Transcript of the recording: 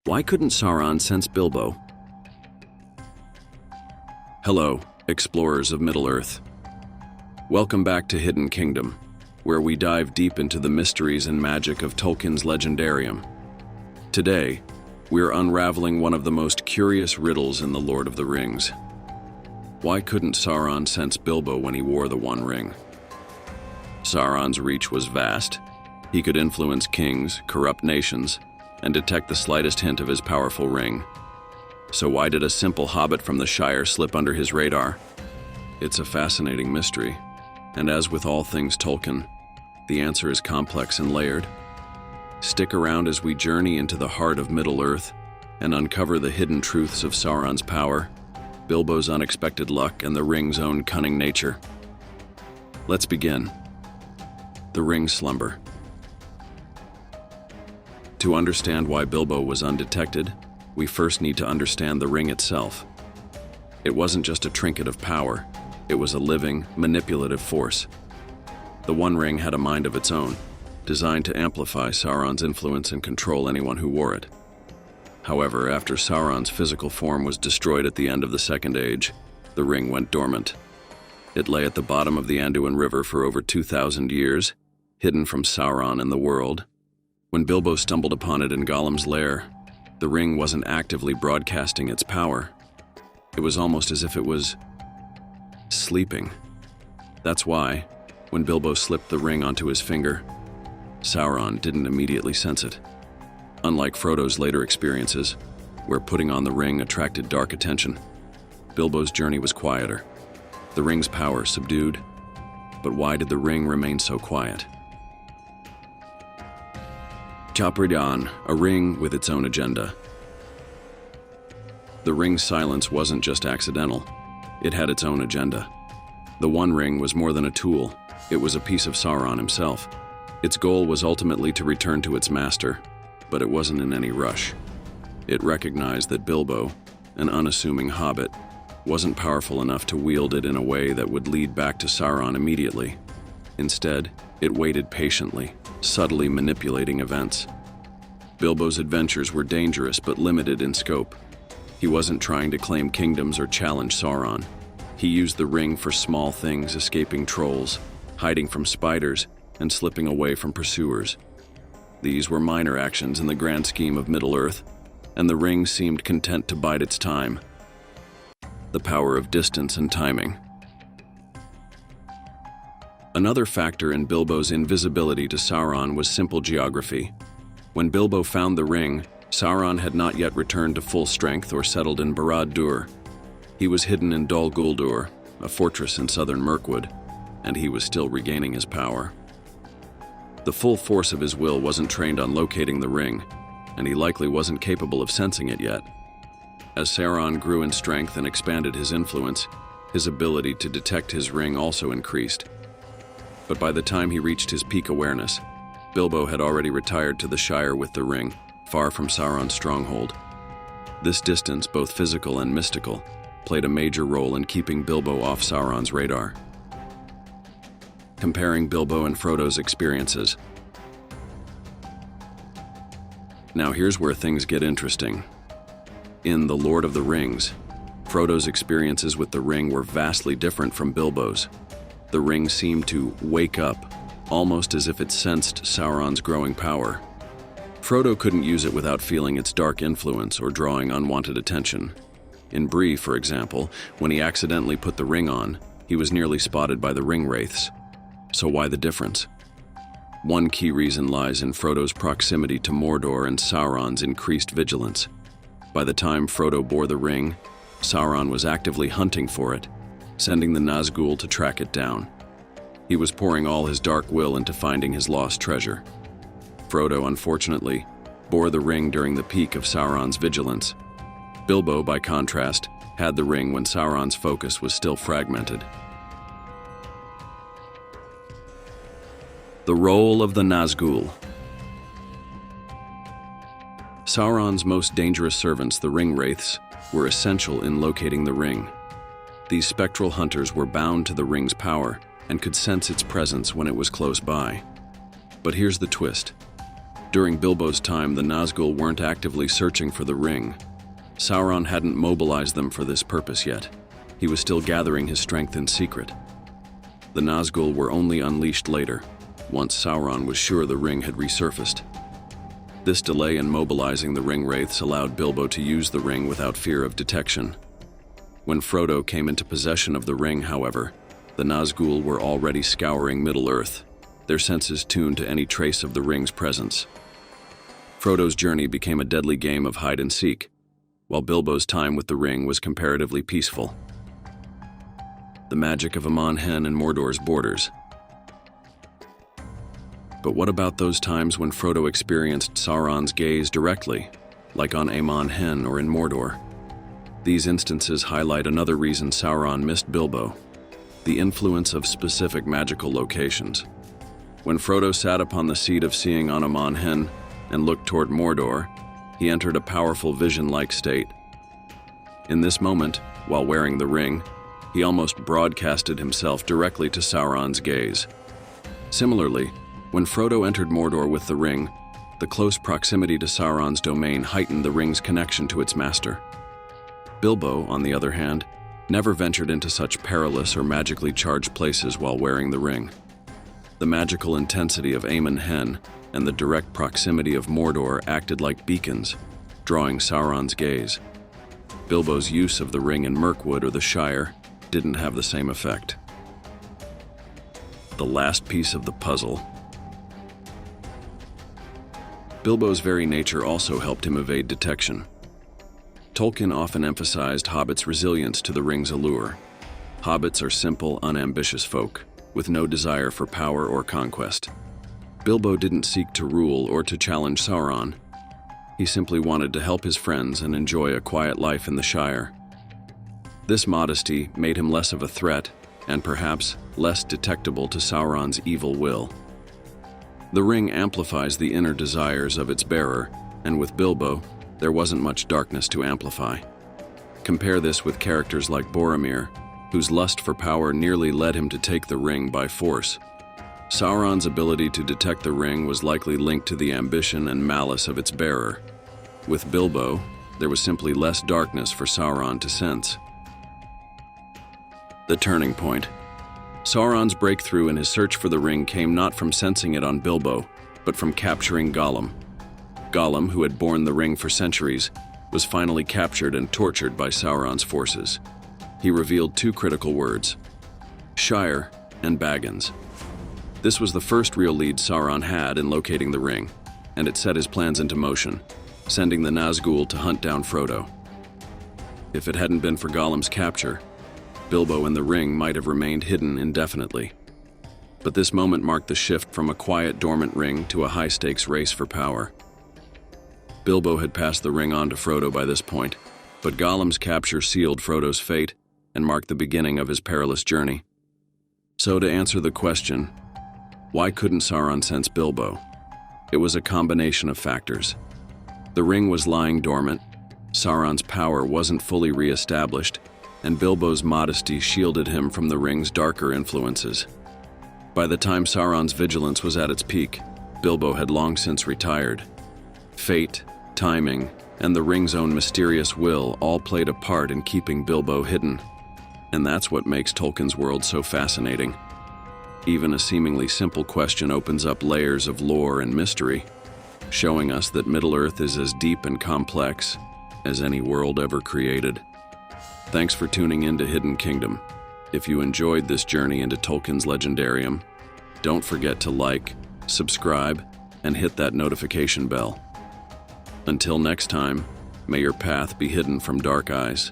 Why couldn't Sauron sense Bilbo? Hello, explorers of Middle-earth. Welcome back to Hidden Kingdom, where we dive deep into the mysteries and magic of Tolkien's legendarium. Today, we're unraveling one of the most curious riddles in The Lord of the Rings. Why couldn't Sauron sense Bilbo when he wore the One Ring? Sauron's reach was vast. He could influence kings, corrupt nations, and detect the slightest hint of his powerful ring. So why did a simple hobbit from the Shire slip under his radar? It's a fascinating mystery, and as with all things Tolkien, the answer is complex and layered. Stick around as we journey into the heart of Middle-earth and uncover the hidden truths of Sauron's power, Bilbo's unexpected luck, and the ring's own cunning nature. Let's begin. The ring's slumber. To understand why Bilbo was undetected, we first need to understand the ring itself. It wasn't just a trinket of power, it was a living, manipulative force. The One Ring had a mind of its own, designed to amplify Sauron's influence and control anyone who wore it. However, after Sauron's physical form was destroyed at the end of the Second Age, the ring went dormant. It lay at the bottom of the Anduin River for over 2,000 years, hidden from Sauron and the world. When Bilbo stumbled upon it in Gollum's lair, the ring wasn't actively broadcasting its power. It was almost as if it was sleeping. That's why, when Bilbo slipped the ring onto his finger, Sauron didn't immediately sense it. Unlike Frodo's later experiences, where putting on the ring attracted dark attention, Bilbo's journey was quieter. The ring's power subdued. But why did the ring remain so quiet? Chapridan, a ring with its own agenda. The ring's silence wasn't just accidental. It had its own agenda. The One Ring was more than a tool. It was a piece of Sauron himself. Its goal was ultimately to return to its master, but it wasn't in any rush. It recognized that Bilbo, an unassuming hobbit, wasn't powerful enough to wield it in a way that would lead back to Sauron immediately. Instead, it waited patiently, subtly manipulating events. Bilbo's adventures were dangerous but limited in scope. He wasn't trying to claim kingdoms or challenge Sauron. He used the ring for small things, escaping trolls, hiding from spiders, and slipping away from pursuers. These were minor actions in the grand scheme of Middle-earth, and the ring seemed content to bide its time. The power of distance and timing. Another factor in Bilbo's invisibility to Sauron was simple geography. When Bilbo found the ring, Sauron had not yet returned to full strength or settled in Barad-dûr. He was hidden in Dol Guldur, a fortress in southern Mirkwood, and he was still regaining his power. The full force of his will wasn't trained on locating the ring, and he likely wasn't capable of sensing it yet. As Sauron grew in strength and expanded his influence, his ability to detect his ring also increased. But by the time he reached his peak awareness, Bilbo had already retired to the Shire with the ring, far from Sauron's stronghold. This distance, both physical and mystical, played a major role in keeping Bilbo off Sauron's radar. Comparing Bilbo and Frodo's experiences. Now here's where things get interesting. In The Lord of the Rings, Frodo's experiences with the ring were vastly different from Bilbo's. The ring seemed to wake up, almost as if it sensed Sauron's growing power. Frodo couldn't use it without feeling its dark influence or drawing unwanted attention. In Bree, for example, when he accidentally put the ring on, he was nearly spotted by the ring wraiths. So why the difference? One key reason lies in Frodo's proximity to Mordor and Sauron's increased vigilance. By the time Frodo bore the ring, Sauron was actively hunting for it, sending the Nazgûl to track it down. He was pouring all his dark will into finding his lost treasure. Frodo, unfortunately, bore the ring during the peak of Sauron's vigilance. Bilbo, by contrast, had the ring when Sauron's focus was still fragmented. The role of the Nazgûl. Sauron's most dangerous servants, the ring wraiths, were essential in locating the ring. These spectral hunters were bound to the ring's power and could sense its presence when it was close by. But here's the twist. During Bilbo's time, the Nazgûl weren't actively searching for the ring. Sauron hadn't mobilized them for this purpose yet. He was still gathering his strength in secret. The Nazgûl were only unleashed later, once Sauron was sure the ring had resurfaced. This delay in mobilizing the ring wraiths allowed Bilbo to use the ring without fear of detection. When Frodo came into possession of the ring, however, the Nazgûl were already scouring Middle-earth, their senses tuned to any trace of the ring's presence. Frodo's journey became a deadly game of hide-and-seek, while Bilbo's time with the ring was comparatively peaceful. The magic of Amon Hen and Mordor's borders. But what about those times when Frodo experienced Sauron's gaze directly, like on Amon Hen or in Mordor? These instances highlight another reason Sauron missed Bilbo: the influence of specific magical locations. When Frodo sat upon the seat of seeing on Amon Hen and looked toward Mordor, he entered a powerful vision-like state. In this moment, while wearing the ring, he almost broadcasted himself directly to Sauron's gaze. Similarly, when Frodo entered Mordor with the ring, the close proximity to Sauron's domain heightened the ring's connection to its master. Bilbo, on the other hand, never ventured into such perilous or magically charged places while wearing the ring. The magical intensity of Amon Hen and the direct proximity of Mordor acted like beacons, drawing Sauron's gaze. Bilbo's use of the ring in Mirkwood or the Shire didn't have the same effect. The last piece of the puzzle. Bilbo's very nature also helped him evade detection. Tolkien often emphasized Hobbits' resilience to the ring's allure. Hobbits are simple, unambitious folk, with no desire for power or conquest. Bilbo didn't seek to rule or to challenge Sauron. He simply wanted to help his friends and enjoy a quiet life in the Shire. This modesty made him less of a threat and perhaps less detectable to Sauron's evil will. The ring amplifies the inner desires of its bearer, and with Bilbo, there wasn't much darkness to amplify. Compare this with characters like Boromir, whose lust for power nearly led him to take the ring by force. Sauron's ability to detect the ring was likely linked to the ambition and malice of its bearer. With Bilbo, there was simply less darkness for Sauron to sense. The turning point. Sauron's breakthrough in his search for the ring came not from sensing it on Bilbo, but from capturing Gollum. Gollum, who had borne the ring for centuries, was finally captured and tortured by Sauron's forces. He revealed two critical words: Shire and Baggins. This was the first real lead Sauron had in locating the ring, and it set his plans into motion, sending the Nazgûl to hunt down Frodo. If it hadn't been for Gollum's capture, Bilbo and the ring might have remained hidden indefinitely. But this moment marked the shift from a quiet, dormant ring to a high-stakes race for power. Bilbo had passed the ring on to Frodo by this point, but Gollum's capture sealed Frodo's fate and marked the beginning of his perilous journey. So to answer the question, why couldn't Sauron sense Bilbo? It was a combination of factors. The ring was lying dormant, Sauron's power wasn't fully re-established, and Bilbo's modesty shielded him from the ring's darker influences. By the time Sauron's vigilance was at its peak, Bilbo had long since retired. Fate, timing, and the ring's own mysterious will all played a part in keeping Bilbo hidden. And that's what makes Tolkien's world so fascinating. Even a seemingly simple question opens up layers of lore and mystery, showing us that Middle-earth is as deep and complex as any world ever created. Thanks for tuning in to Hidden Kingdom. If you enjoyed this journey into Tolkien's legendarium, don't forget to like, subscribe, and hit that notification bell. Until next time, may your path be hidden from dark eyes.